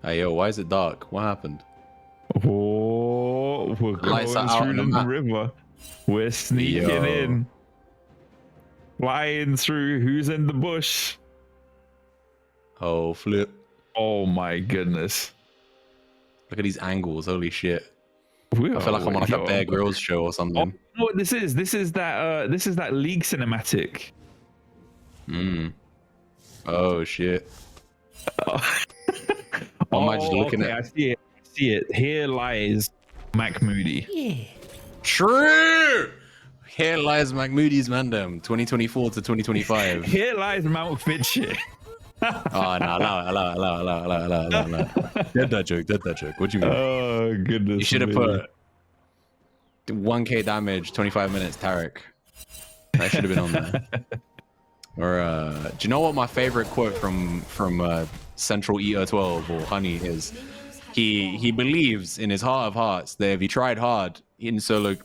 Hey, yo, why is it dark? What happened? Oh, we're Lights going are out on through the the map. river. We're sneaking in. Flying through. Who's in the bush? Oh, flip. Oh my goodness. Look at these angles. Holy shit. We I feel like I'm on like a Bear Grylls show or something. Oh, what this is that League cinematic. Oh, shit. Oh, I just looking okay, at... I see it. Here lies Mac Moody. Yeah. True! Here lies McMoody's Mandem, 2024 to 2025. Here lies Mount Fitchit. Oh, no, allow it. Dead that joke. What do you mean? Oh, goodness. You should have me. put 1k damage, 25 minutes, Tarek. That should have been on there. Or, do you know what my favorite quote from Central Eater 12 or Honey is? He believes in his heart of hearts that if he tried hard in solo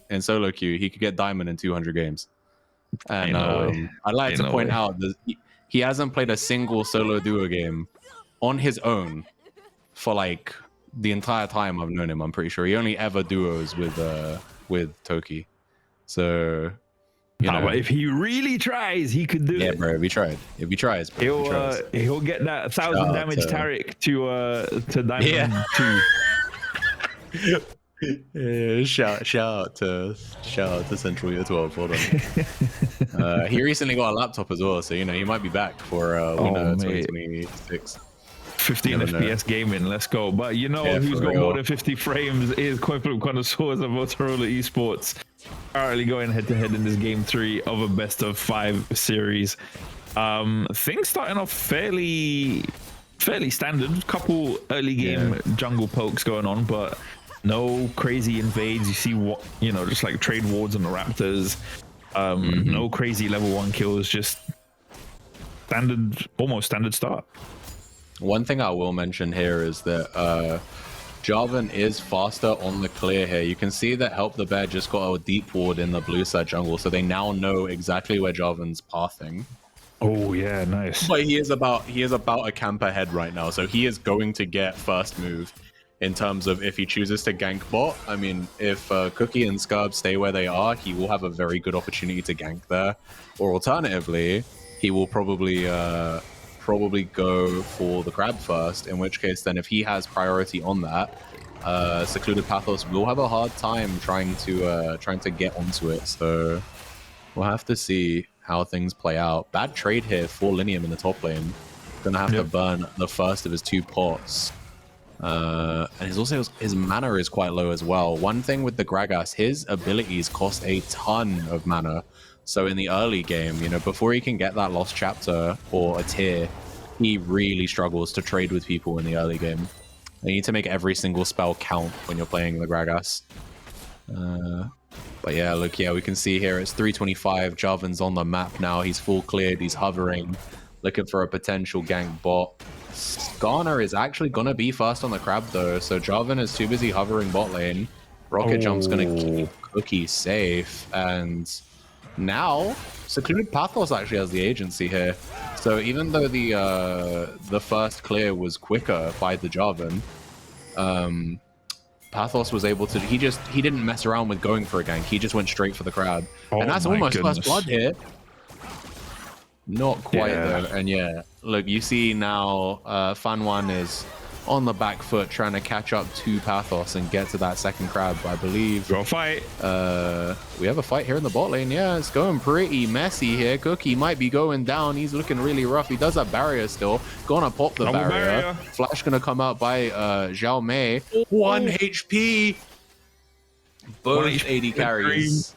queue, he could get diamond in 200 games. And I'd like to point out that he hasn't played a single solo duo game on his own for like the entire time I've known him. I'm pretty sure he only ever duos with Toki. So you know, but if he really tries, he could do it. Yeah, bro. If he tries, bro, he'll get that 1,000 damage Tarek to diamond 2. Yeah, shout out to Central Year 12. Hold on. He recently got a laptop as well, so you know he might be back for winter 2026. 15 FPS gaming, let's go. But you know who's got more than 50 frames is Coinflip Connoisseurs of Motorola eSports. Currently going head to head in this game 3 of a best of 5 series. Things starting off fairly standard. Couple early game jungle pokes going on, but no crazy invades. You see what, you know, just like trade wards on the Raptors. No crazy level 1 kills, just standard, almost standard start. One thing I will mention here is that Jarvan is faster on the clear here. You can see that Help the Bear just got a deep ward in the blue side jungle, so they now know exactly where Jarvan's pathing. Oh yeah, nice. But he is about a camp ahead right now, so he is going to get first move in terms of if he chooses to gank bot. I mean, if Cookie and Scurb stay where they are, he will have a very good opportunity to gank there. Or alternatively, he will probably go for the crab first, in which case then if he has priority on that, Secluded Pathos will have a hard time trying to get onto it. So we'll have to see how things play out. Bad trade here for Linium in the top lane. Gonna have to burn the first of his 2 pots. And his mana is quite low as well. One thing with the Gragas, his abilities cost a ton of mana. So in the early game, you know, before he can get that Lost Chapter or a tier, he really struggles to trade with people in the early game. You need to make every single spell count when you're playing the Gragas. But yeah, look, we can see here it's 325. Jarvan's on the map now. He's full cleared. He's hovering, looking for a potential gank bot. Skarner is actually going to be first on the crab, though. So Jarvan is too busy hovering bot lane. Rocket Jump's going to keep Cookie safe. And now, Secluded Pathos actually has the agency here. So even though the first clear was quicker by the Jarvan, Pathos was able to... He didn't mess around with going for a gank. He just went straight for the crab. And that's almost first blood here. Not quite though. And yeah, look, you see now Fanwan is on the back foot trying to catch up to Pathos and get to that second crab, I believe. Go fight. We have a fight here in the bot lane. Yeah, it's going pretty messy here. Cookie might be going down. He's looking really rough. He does have barrier still. Gonna pop the barrier. Flash gonna come out by Zhao Mei. 1 HP. Both AD carries.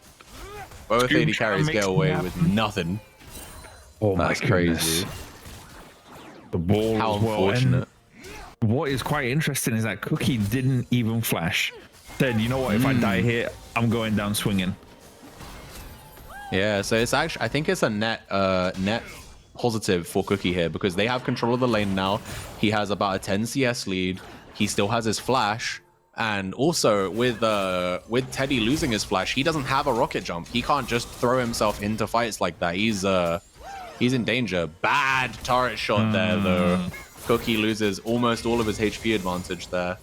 Both AD carries get away with nothing. Oh, that's crazy. The ball. How unfortunate. What is quite interesting is that Cookie didn't even flash. Said, you know what? If I die here, I'm going down swinging. Yeah, so it's actually, I think it's a net positive for Cookie here because they have control of the lane now. He has about a 10 CS lead. He still has his flash. And also with Teddy losing his flash, he doesn't have a rocket jump. He can't just throw himself into fights like that. He's in danger. Bad turret shot there, though. Cookie loses almost all of his HP advantage there.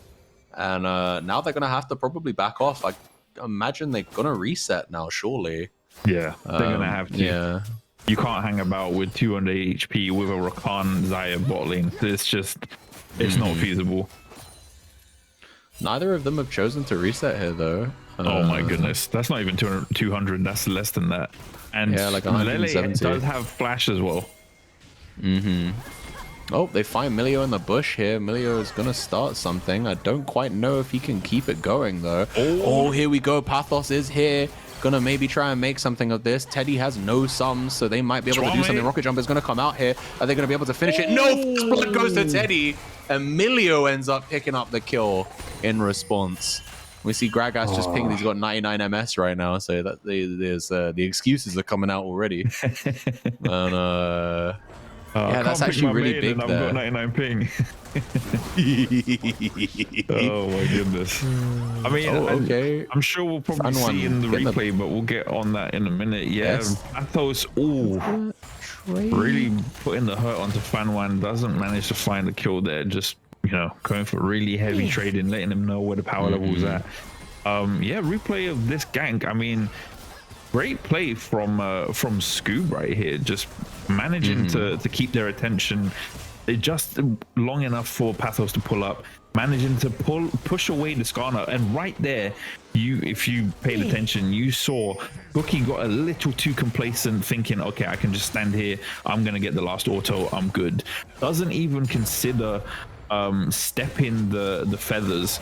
And now they're going to have to probably back off. I imagine they're going to reset now, surely. Yeah, they're going to have to. Yeah. You can't hang about with 200 HP with a Rakan Xayah bot lane. It's not feasible. Neither of them have chosen to reset here, though. Oh my goodness. That's not even 200. That's less than that. And yeah, like 170. Lele does have flash as well. Oh, they find Milio in the bush here. Milio is going to start something. I don't quite know if he can keep it going, though. Oh, here we go. Pathos is here. Gonna maybe try and make something of this. Teddy has no sums, so they might be able to do something. Rocket Jump is going to come out here. Are they going to be able to finish it? No! Blood goes to Teddy. And Milio ends up picking up the kill in response. We see Gragas just ping. He's got 99 MS right now, so that the excuses are coming out already. And yeah, that's actually really big there. I've got 99 ping. Oh my goodness. I mean, okay. I'm sure we'll probably see in the replay, but we'll get on that in a minute. Yeah, Pathos, really putting the hurt onto Fanwan. Doesn't manage to find the kill there. Just, you know, going for really heavy trading, letting him know where the power level is at. Yeah, replay of this gank. I mean, great play from Scoob right here, just managing to keep their attention just long enough for Pathos to pull up, managing to push away the Skarner. And right there, if you paid attention, you saw Cookie got a little too complacent, thinking, okay, I can just stand here, I'm gonna get the last auto, I'm good. Doesn't even consider stepping the feathers,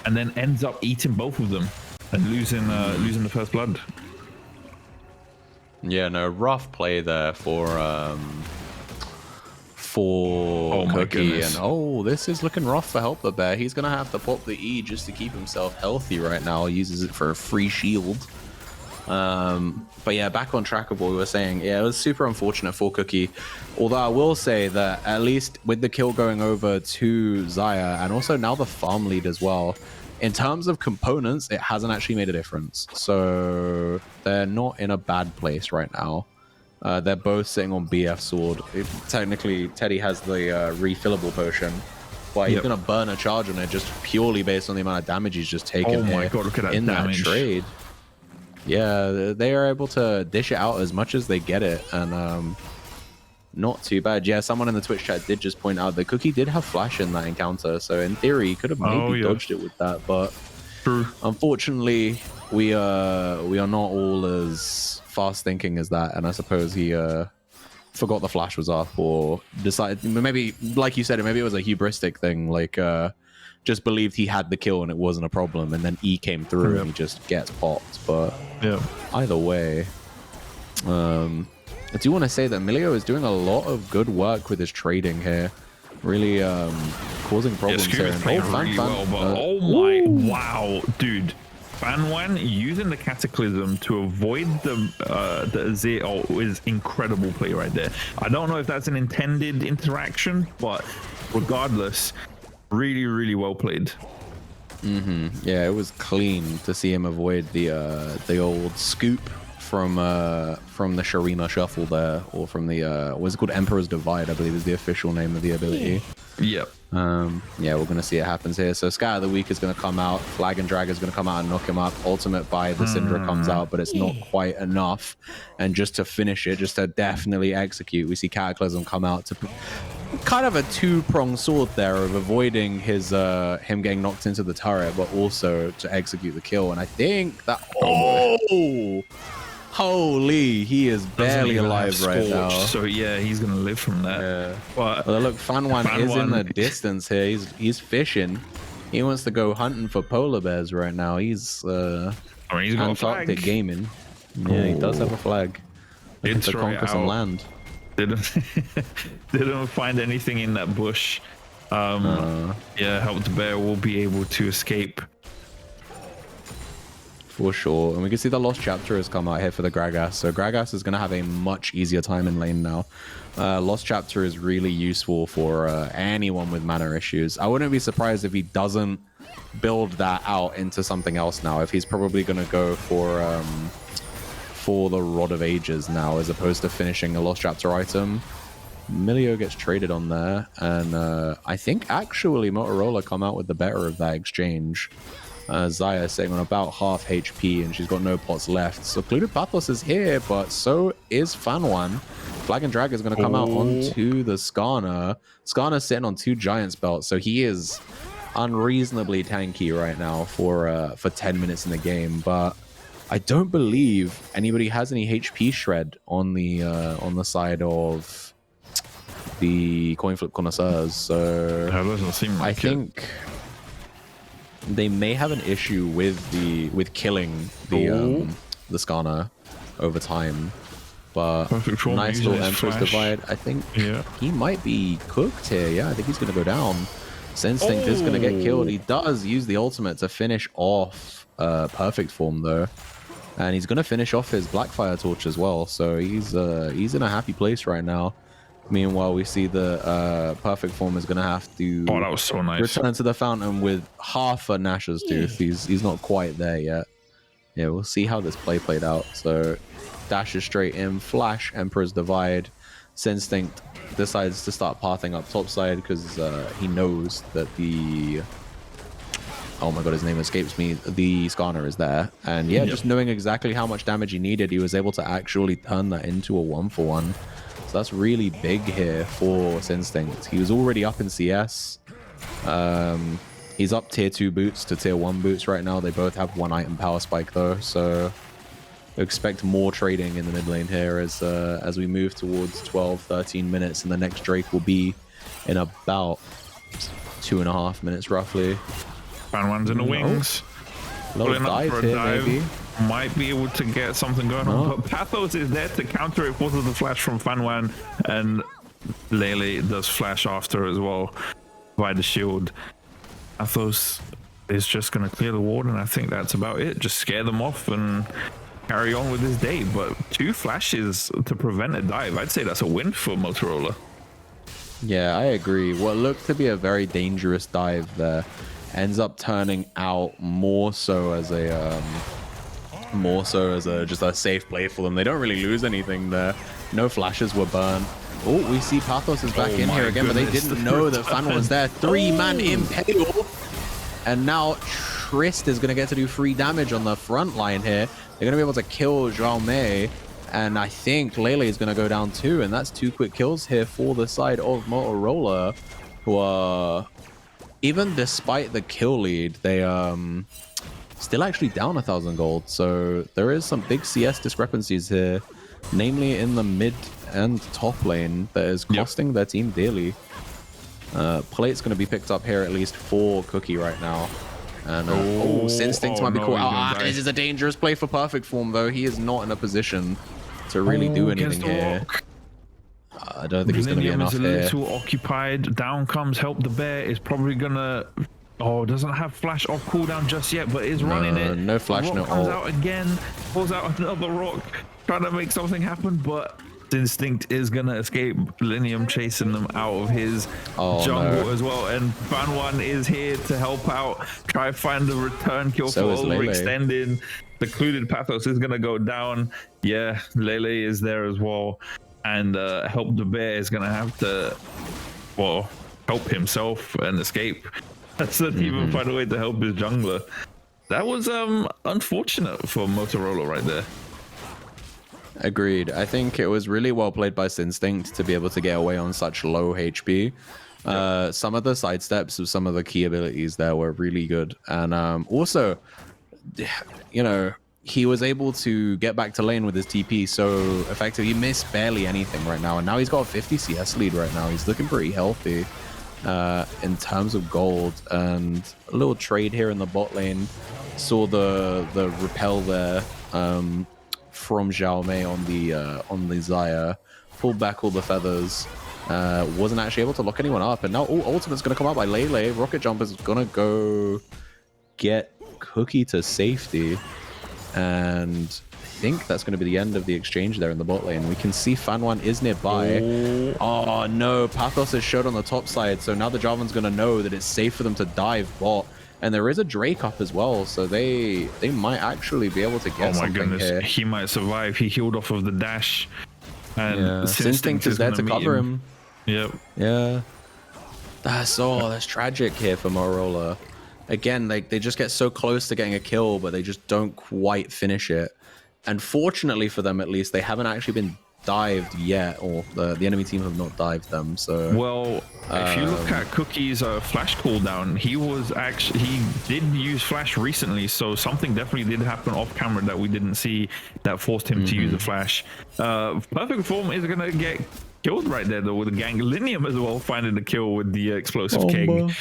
and then ends up eating both of them and losing the first blood. Yeah, no, rough play there for Cookie. And this is looking rough for Help the Bear. He's gonna have to pop the E just to keep himself healthy right now. He uses it for a free shield. But yeah, back on track of what we were saying. Yeah, it was super unfortunate for Cookie. Although I will say that at least with the kill going over to Xayah, and also now the farm lead as well, in terms of components, it hasn't actually made a difference. So they're not in a bad place right now. They're both sitting on BF Sword. Technically, Teddy has the refillable potion, but he's going to burn a charge on it just purely based on the amount of damage he's just taken. Oh my god, look at that in damage. That trade. Yeah, they are able to dish it out as much as they get it, and not too bad. Yeah, someone in the Twitch chat did just point out that Cookie did have flash in that encounter, so in theory he could have maybe dodged it with that, but unfortunately we are not all as fast thinking as that, and I suppose he forgot the flash was up, or decided, maybe like you said, maybe it was a hubristic thing, like just believed he had the kill and it wasn't a problem, and then E came through and he just gets popped. But either way, I do want to say that Milio is doing a lot of good work with his trading here, really causing problems here. And wow, dude, Fanwan using the Cataclysm to avoid the Z is incredible play right there. I don't know if that's an intended interaction, but regardless, really well played. Yeah, it was clean to see him avoid the old scoop from the Sharima shuffle there, or from the what's it called, Emperor's Divide, I believe is the official name of the ability. Yep. Yeah, we're gonna see it happens here. So Sky of the Week is gonna come out, Flag and Drag is gonna come out and knock him up. Ultimate by the Syndra comes out, but it's not quite enough. And just to finish it, just to definitely execute, we see Cataclysm come out to kind of a two-pronged sword there of avoiding his him getting knocked into the turret, but also to execute the kill. And I think that holy, he is barely alive right now. So yeah, he's gonna live from that. Yeah. But look, Fanwan is in the distance here. He's fishing. He wants to go hunting for polar bears right now. He's he's got a flag. Gaming. Yeah, he does have a flag. Looking to conquer some land. Didn't find anything in that bush. Yeah, Help the Bear will be able to escape. For sure. And we can see the Lost Chapter has come out here for the Gragas. So Gragas is going to have a much easier time in lane now. Lost Chapter is really useful for anyone with mana issues. I wouldn't be surprised if he doesn't build that out into something else now. If he's probably going to go for the Rod of Ages now, as opposed to finishing a Lost Chapter item. Milio gets traded on there, and I think actually Motorola come out with the better of that exchange. Xayah sitting on about half HP, and she's got no pots left. So Clued Pathos is here, but so is Fanwan. Flag and Drag is going to come out onto the Skarner. Skarner's sitting on 2 Giants belts, so he is unreasonably tanky right now for 10 minutes in the game. But I don't believe anybody has any HP shred on the side of the Coinflip Connoisseurs. So that doesn't seem like I think they may have an issue with killing the Skarner over time. But nice little Emperor's Divide. I think he might be cooked here. Yeah, I think he's going to go down. Senstinct is going to get killed. He does use the ultimate to finish off Perfect Form, though. And he's going to finish off his Blackfire Torch as well. So he's in a happy place right now. Meanwhile, we see the Perfect Form is going to have to that was so nice. Return to the fountain with half a Nash's Tooth. He's not quite there yet. Yeah, we'll see how this played out. So dashes straight in, flash, Emperor's Divide. Senstinct decides to start pathing up topside because he knows that the... Oh my god, his name escapes me. The Skarner is there. And yeah, just knowing exactly how much damage he needed, he was able to actually turn that into a 1-for-1. So that's really big here for Senstinct. He was already up in CS. He's up tier 2 boots to tier 1 boots right now. They both have 1 item power spike though, so expect more trading in the mid lane here as we move towards 12-13 minutes, and the next Drake will be in about 2.5 minutes roughly. Fanwan's in the wings. Little dive here, maybe. Might be able to get something going on, but Pathos is there to counter it, forces the flash from Fanwan, and Lele does flash after as well by the shield. Pathos is just going to clear the ward, and I think that's about it. Just scare them off and carry on with his day. But 2 flashes to prevent a dive, I'd say that's a win for Motorola. Yeah, I agree. What looked to be a very dangerous dive there ends up turning out more so as just a safe play for them. They don't really lose anything there. No flashes were burned. Oh, we see Pathos is back in here again, but they didn't know that Fan was there. 3-man impale. And now Trist is going to get to do free damage on the front line here. They're going to be able to kill Xiaomei. And I think Lele is going to go down too. And that's 2 quick kills here for the side of Motorola, who are, even despite the kill lead, they still actually down 1,000 gold. So there is some big CS discrepancies here, namely in the mid and top lane, that is costing their team dearly. Plate's going to be picked up here at least for Cookie right now. And Senstinct might be caught out. This is a dangerous play for Perfect Form, though. He is not in a position to really do anything here. I don't think he's going to be enough here. Millennium is a little occupied. Down comes Help the Bear. Is probably going to... Oh, doesn't have flash off cooldown just yet, but is running it. No flash, no ult. Comes out again, pulls out another rock, trying to make something happen, but Instinct is gonna escape. Millennium chasing them out of his jungle as well, and Fanwan is here to help out, try to find the return kill for overextending. The Clued Pathos is gonna go down. Yeah, Lele is there as well, and Help the Bear is gonna have to, well, help himself and escape. That's not even find a way to help his jungler. That was unfortunate for Motorola right there. Agreed. I think it was really well played by Senstinct to be able to get away on such low HP. Some of the sidesteps of some of the key abilities there were really good. And also, you know, he was able to get back to lane with his TP so effectively. He missed barely anything right now. And now he's got a 50 CS lead right now. He's looking pretty healthy in terms of gold. And a little trade here in the bot lane. Saw the repel there. From Xiaomei on the Xayah, pulled back all the feathers, wasn't actually able to lock anyone up, and now ultimate's gonna come out by Lele. Rocket Jump is gonna go get Cookie to safety, and I think that's gonna be the end of the exchange there in the bot lane. We can see Fanwan is nearby. Oh no, Pathos is showed on the top side, so now the Jarvan's gonna know that it's safe for them to dive bot. And there is a Drake up as well, so they might actually be able to get something here. He might survive. He healed off of the dash. And Senstinct is there to cover him. Yep. Yeah. That's tragic here for Motorola. Again, they just get so close to getting a kill, but they just don't quite finish it. And fortunately for them, at least, they haven't actually been dived yet, or the enemy team have not dived them. So well, if you look at Cookie's flash cooldown, he did use flash recently, so something definitely did happen off camera that we didn't see that forced him to use a flash. Perfect Form is gonna get killed right there though with the Ganglinium as well, finding the kill with the explosive king.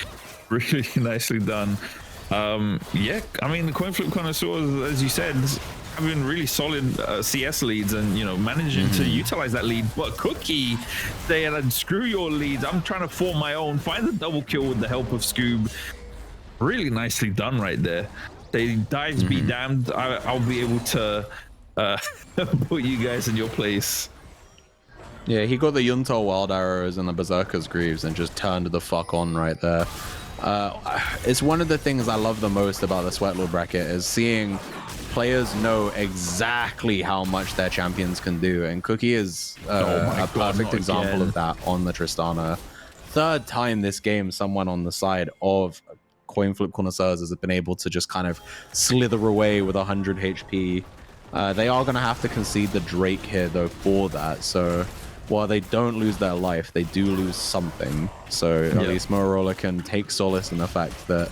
Really nicely done. Yeah, I mean the Coinflip Connoisseurs, as you said, having really solid CS leads and, you know, managing to utilize that lead. But Cookie saying, screw your leads, I'm trying to form my own, find the double kill with the help of Scoob. Really nicely done right there. They dives be damned, I'll be able to put you guys in your place. Yeah, he got the Yunto Wild Arrows and the Berserker's Greaves and just turned the fuck on right there. It's one of the things I love the most about the Sweatlord bracket is seeing players know exactly how much their champions can do, and Cookie is a perfect example of that on the Tristana. Third time this game someone on the side of Coinflip Connoisseurs has been able to just kind of slither away with 100 HP. They are going to have to concede the Drake here though for that, so while they don't lose their life, they do lose something. So at least Motorola can take solace in the fact that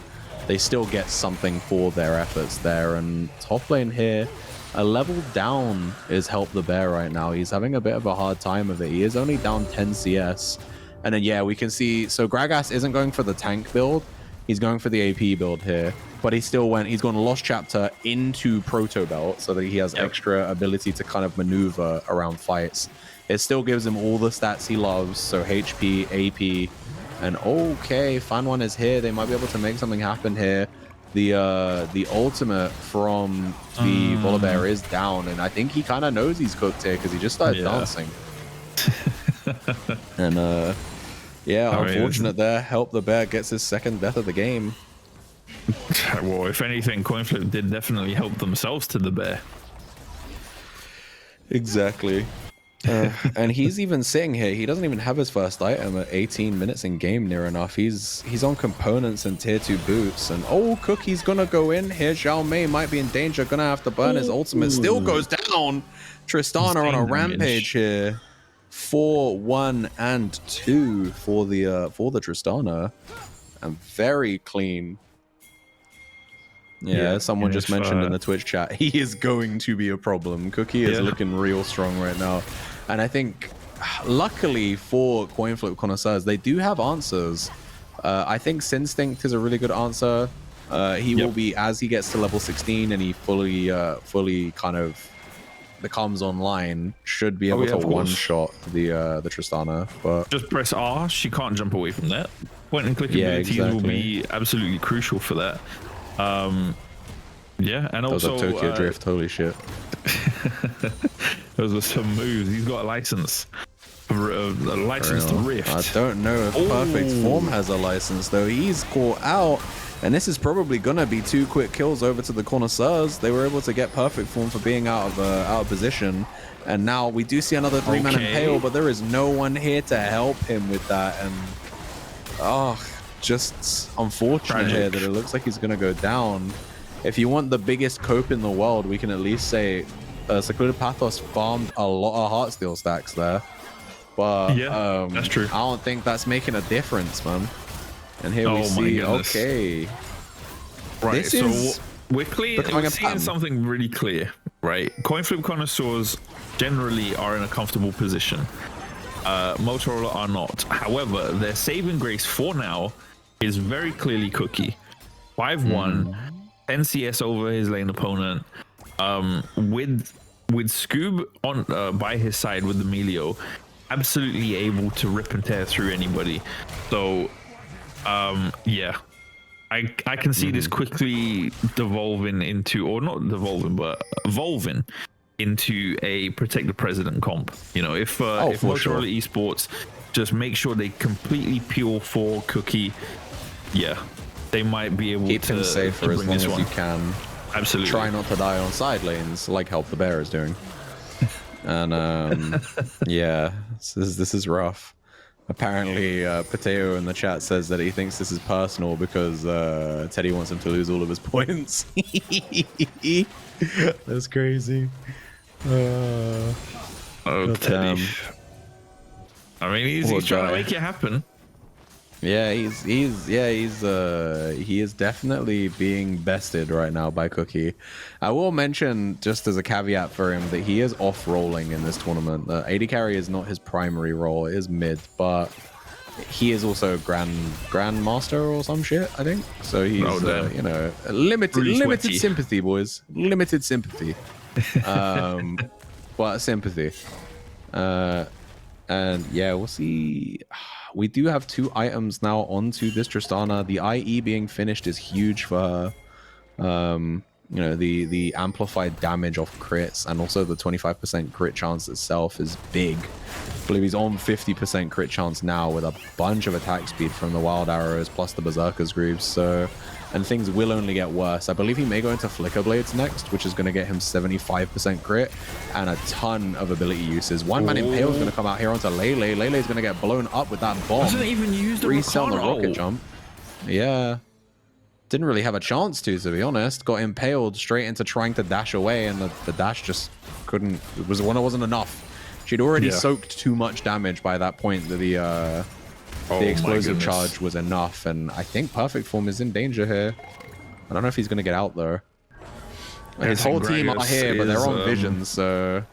they still get something for their efforts there. And top lane here, a level down is Help the Bear right now. He's having a bit of a hard time of it. He is only down 10 CS. And then, yeah, we can see, so Gragas isn't going for the tank build. He's going for the AP build here. But he's gone Lost Chapter into Proto Belt so that he has extra ability to kind of maneuver around fights. It still gives him all the stats he loves, so HP, AP, and okay, Fan One is here. They might be able to make something happen here. The ultimate from the Volibear is down, and I think he kind of knows he's cooked here because he just started dancing. And yeah, unfortunate there. Help the Bear gets his second death of the game. Well, if anything, Coinflip did definitely help themselves to the Bear. Exactly. And he's even sitting here. He doesn't even have his first item at 18 minutes in game near enough. He's on components and tier 2 boots. And oh, Cookie's gonna go in here. Xiao Mei might be in danger. Gonna have to burn his ultimate. Still goes down. Tristana on a rampage here. 4, 1, and 2 for the Tristana. And very clean. Yeah, someone just mentioned in the Twitch chat, he is going to be a problem. Cookie is looking real strong right now. And I think, luckily for Coinflip Connoisseurs, they do have answers. I think Sinstinct is a really good answer. He will be, as he gets to level 16 and he fully kind of becomes online, should be able to one-shot the Tristana. But just press R, she can't jump away from that. Point and click abilities will be absolutely crucial for that. Yeah, and also Tokyo Drift, holy shit. Those were some moves. He's got a license to rift. I don't know if Perfect Form has a license though. He's caught out, and this is probably gonna be 2 quick kills over to the Connoisseurs. They were able to get Perfect Form for being out of position, and now we do see another 3-man impale, but there is no one here to help him with that. And just unfortunate here that it looks like he's gonna go down. If you want the biggest cope in the world, we can at least say Secluded Pathos farmed a lot of Heartsteel stacks there. But that's true. I don't think that's making a difference, man. And here we see, right, so we're seeing something really clear, right? Coinflip Connoisseurs generally are in a comfortable position. Motorola are not. However, their saving grace for now is very clearly Cookie. 5-1, 10 CS over his lane opponent. With Scoob on by his side with the Melio, absolutely able to rip and tear through anybody. So yeah, I can see this quickly devolving into, or not devolving, but evolving into a Protect the President comp. You know, if Motorola eSports just make sure they completely peel for Cookie, they might be able keep him safe for as long as you can. Absolutely. Try not to die on side lanes like Help the Bear is doing. And yeah, this is rough. Apparently, Potato in the chat says that he thinks this is personal because Teddy wants him to lose all of his points. That's crazy. Oh, Teddy. I mean, he's trying to make it happen. Yeah, he is definitely being bested right now by Cookie. I will mention, just as a caveat for him, that he is off-rolling in this tournament. AD carry is not his primary role; it is mid, but he is also grandmaster or some shit, I think. So he's you know, limited sympathy, boys. Limited sympathy, but sympathy. And yeah, we'll see. We do have 2 items now onto this Tristana. The IE being finished is huge for her. You know, the amplified damage off crits and also the 25% crit chance itself is big. I believe he's on 50% crit chance now with a bunch of attack speed from the Wild Arrows plus the Berserker's Greaves. So, and things will only get worse. I believe he may go into Flicker Blades next, which is going to get him 75% crit and a ton of ability uses. One Man Impale is going to come out here onto Lele. Lele is going to get blown up with that bomb. Doesn't even use the rocket jump. Yeah. Didn't really have a chance to be honest. Got impaled straight into trying to dash away, and the dash just couldn't. It wasn't enough. She'd already soaked too much damage by that point that the explosive charge was enough, and I think Perfect Form is in danger here. I don't know if he's gonna get out though. His whole team are here, but they're on vision, so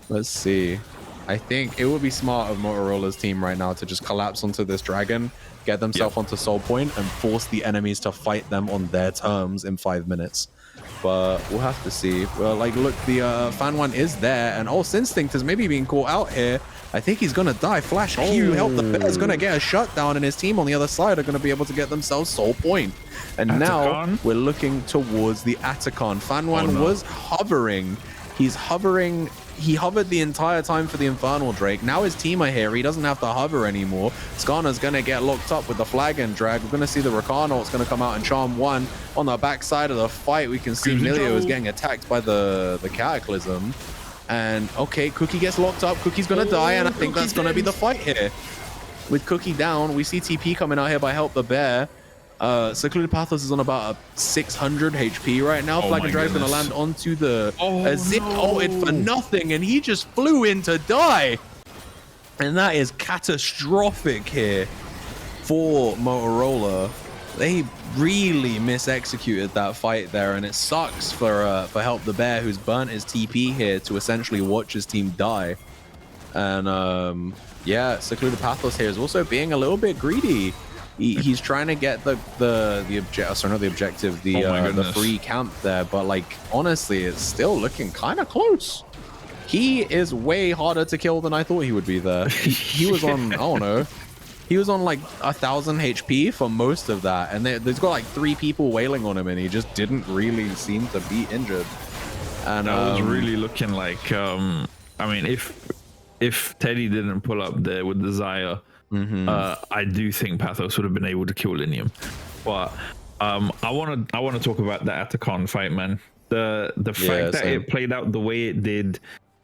let's see. I think it would be smart of Motorola's team right now to just collapse onto this dragon, get themselves onto Soul Point, and force the enemies to fight them on their terms in 5 minutes. But we'll have to see. Well, like, look, the Fan One is there, and Instinct is maybe being caught out here. I think he's gonna die. Flash Q help the Bear's gonna get a shutdown, and his team on the other side are gonna be able to get themselves Soul Point. And now we're looking towards the Atacon. Fan One was hovering. He's hovering. He hovered the entire time for the Infernal Drake. Now his team are here. He doesn't have to hover anymore. Skana's going to get locked up with the flag and drag. We're going to see the Rakano. It's going to come out and charm 1. On the backside of the fight, we can see Milio is getting attacked by the Cataclysm. And, okay, Cookie gets locked up. Cookie's going to die, and I think that's going to be the fight here. With Cookie down, we see TP coming out here by Help the Bear. Secluded Pathos is on about 600 HP right now. Flag and Drag's gonna land onto the Zip ulted for nothing, and he just flew in to die. And that is catastrophic here for Motorola. They really misexecuted that fight there, and it sucks for Help the Bear, who's burnt his TP here to essentially watch his team die. And yeah, Secluded Pathos here is also being a little bit greedy. He's trying to get the free camp there, but like honestly, it's still looking kind of close. He is way harder to kill than I thought he would be there. He was on, I don't know, he was on like 1,000 HP for most of that, and there's got like 3 people wailing on him, and he just didn't really seem to be injured. And that was really looking like, I mean, if Teddy didn't pull up there with the Zaya. I do think Pathos would have been able to kill Linium, but I want to talk about the Atacon fight, man. The fact that it played out the way it did,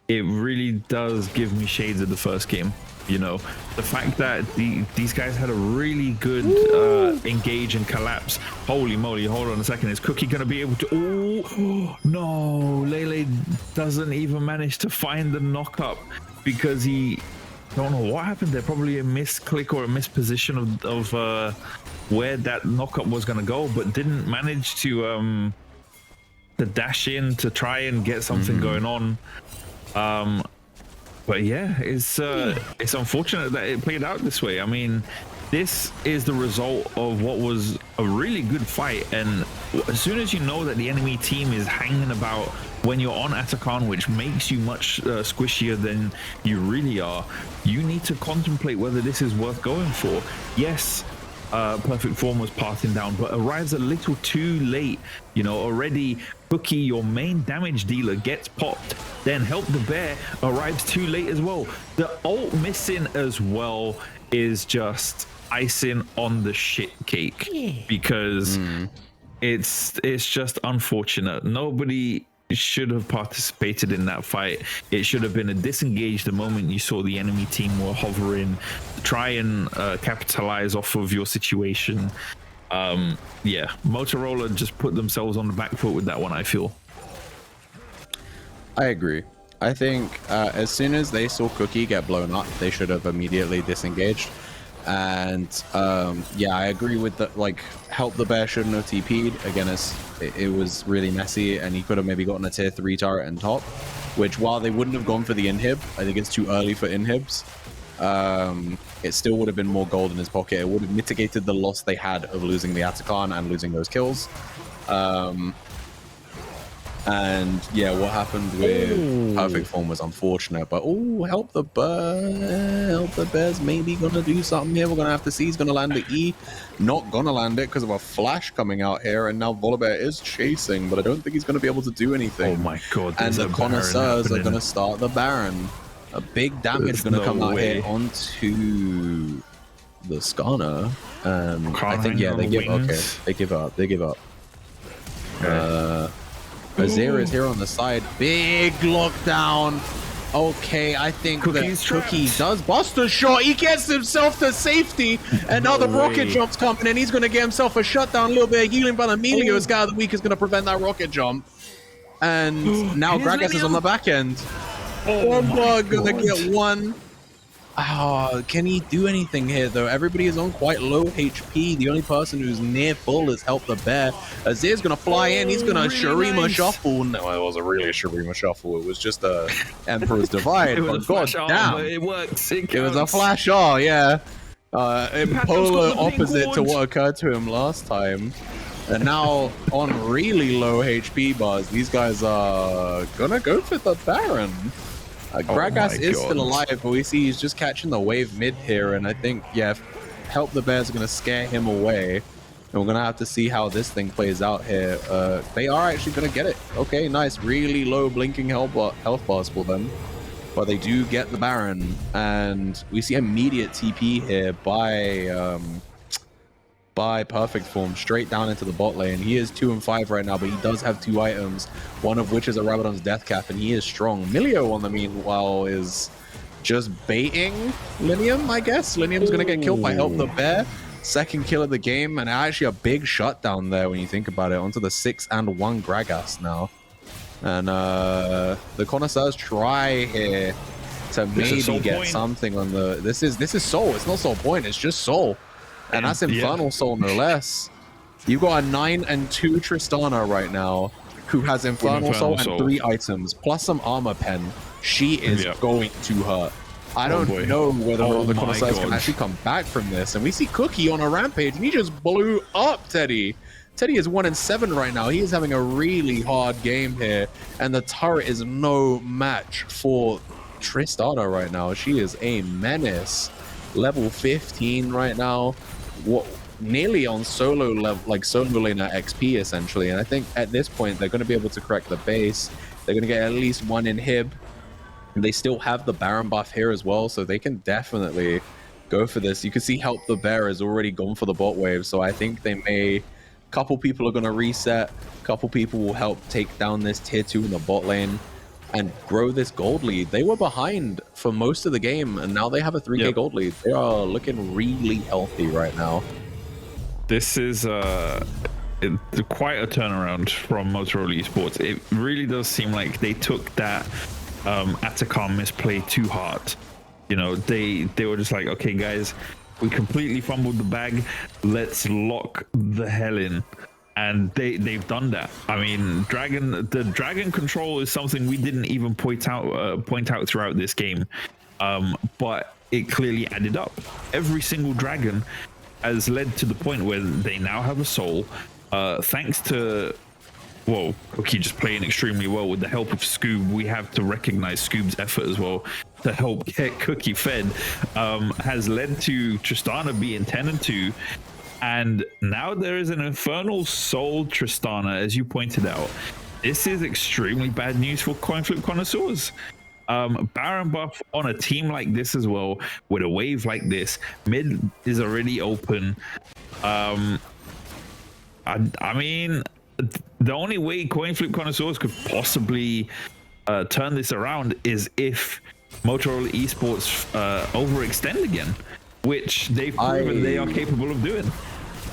it really does give me shades of the first game. You know, the fact that these guys had a really good engage and collapse. Holy moly, hold on a second, is Cookie gonna be able to? Oh no, Lele doesn't even manage to find the knock up because he don't know what happened there. Probably a misclick or a misposition of where that knockup was going to go, but didn't manage to dash in to try and get something going on. But yeah, it's unfortunate that it played out this way. I mean, this is the result of what was a really good fight, and as soon as you know that the enemy team is hanging about when you're on Atacon, which makes you much squishier than you really are, you need to contemplate whether this is worth going for. Yes, Perfect Form was passing down, but arrives a little too late. You know, already Cookie, your main damage dealer, gets popped. Then Help the Bear arrives too late as well. The ult missing as well is just icing on the shit cake, because it's just unfortunate. Nobody should have participated in that fight. It should have been a disengage the moment you saw the enemy team were hovering. Try and capitalize off of your situation. Yeah, Motorola just put themselves on the back foot with that one, I feel. I agree. I think as soon as they saw Cookie get blown up, they should have immediately disengaged. And yeah, I agree with the help the bear shouldn't have TP'd. Again, it was really messy, and he could have maybe gotten a tier 3 turret and top, which while they wouldn't have gone for the inhib, I think it's too early for inhibs. It still would have been more gold in his pocket. It would have mitigated the loss they had of losing the Atakan and losing those kills. And yeah, what happened with Perfect Form was unfortunate, but help the bears maybe gonna do something here. We're gonna have to see. He's gonna land the E, not gonna land it because of a flash coming out here, and now Volibear is chasing, but I don't think he's gonna be able to do anything. Oh my god! And the Connoisseurs are gonna start the Baron. A big damage gonna come out here onto the Skarner. I think yeah, they give up. Okay, they give up. They give up. Azir is here on the side. Big lockdown. Okay, I think that Cookie does bust a shot. He gets himself to safety. And now the rocket jump's coming and he's going to get himself a shutdown. A little bit of healing by Emilio. His guy of the week is going to prevent that rocket jump. And now Gragas is on the back end. Bug going to get one. Can he do anything here though? Everybody is on quite low HP. The only person who's near full is Help the Bear. Azir's gonna fly in. He's gonna Shurima Shuffle. No, it wasn't really a Shurima Shuffle. It was just a Emperor's Divide. But god damn, but it works. It was a flash R, yeah. In polar opposite to what occurred to him last time. And now on really low HP bars, these guys are gonna go for the Baron. Gragas is still alive, but we see he's just catching the wave mid here, and I think, yeah, Help the Bears are going to scare him away, and we're going to have to see how this thing plays out here. They are actually going to get it. Okay, nice. Really low blinking health bars for them, but they do get the Baron, and we see immediate TP here by Perfect Form straight down into the bot lane. He is 2 and 5 right now, but he does have 2 items, one of which is a Rabadon's Death Cap, and he is strong. Milio, on the meanwhile, is just baiting Linium, I guess. Linium's going to get killed by Help the Bear. Second kill of the game, and actually a big shutdown there when you think about it, onto the 6 and 1 Gragas now. And the Connoisseurs try here to maybe get something on the... This is Soul. It's not Soul Point, it's just Soul. And that's Infernal Soul, no less. You've got a 9 and 2 Tristana right now, who has Infernal Soul and 3 items, plus some armor pen. She is going to hurt. I don't know whether the Connoisseurs can actually come back from this. And we see Cookie on a rampage, and he just blew up Teddy. Teddy is 1 and 7 right now. He is having a really hard game here. And the turret is no match for Tristana right now. She is a menace. Level 15 right now. What, nearly on solo level, like solo laner XP essentially, and I think at this point they're going to be able to correct the base. They're going to get at least 1 inhib, and they still have the Baron buff here as well, so they can definitely go for this. You can see Help the Bear has already gone for the bot wave, so I think they may... Couple people are going to reset, couple people will help take down this tier 2 in the bot lane and grow this gold lead. They were behind for most of the game, and now they have a 3k gold lead. They are looking really healthy right now. This is quite a turnaround from Motorola eSports. It really does seem like they took that Atakan misplay too hard. You know, they were just like, okay, guys, we completely fumbled the bag. Let's lock the hell in. And they've done that. I mean, the dragon control is something we didn't even point out throughout this game, but it clearly added up. Every single dragon has led to the point where they now have a soul, thanks to Cookie just playing extremely well with the help of Scoob. We have to recognize Scoob's effort as well to help get Cookie fed. Has led to Tristana being 10 and 2. And now there is an Infernal Soul Tristana, as you pointed out. This is extremely bad news for Coinflip Connoisseurs. Baron buff on a team like this as well, with a wave like this. Mid is already open. I mean, the only way Coinflip Connoisseurs could possibly turn this around is if Motorola eSports overextend again, which they've proven they are capable of doing.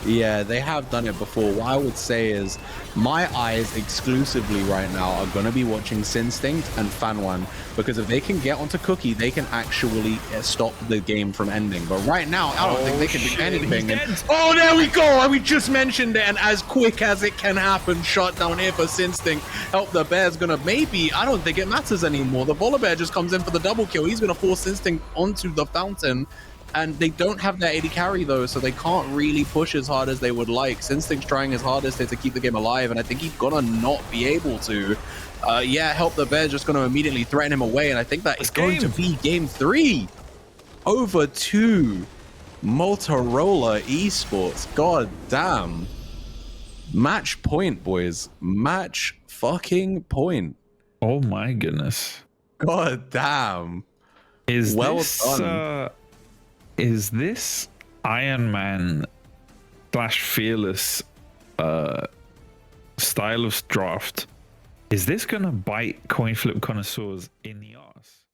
Yeah, they have done it before. What I would say is my eyes exclusively right now are going to be watching Sinstinct and Fanwan, because if they can get onto Cookie, they can actually stop the game from ending. But right now, I don't think they can do anything. Oh, there we go. And we just mentioned it. And as quick as it can happen, shot down here for Sinstinct. Help the Bear's going to maybe, I don't think it matters anymore. The Vola Bear just comes in for the double kill. He's going to force Sinstinct onto the fountain. And they don't have their AD carry though, so they can't really push as hard as they would like. Sinstinct's trying his hardest to keep the game alive, and I think he's gonna not be able to. Yeah, Help the Bear just gonna immediately threaten him away, and I think that is going to be game 3 over to Motorola eSports. God damn. Match point, boys. Match fucking point. Oh my goodness. God damn. Is this Iron Man / Fearless style of draft? Is this gonna bite Coinflip Connoisseurs in the arse?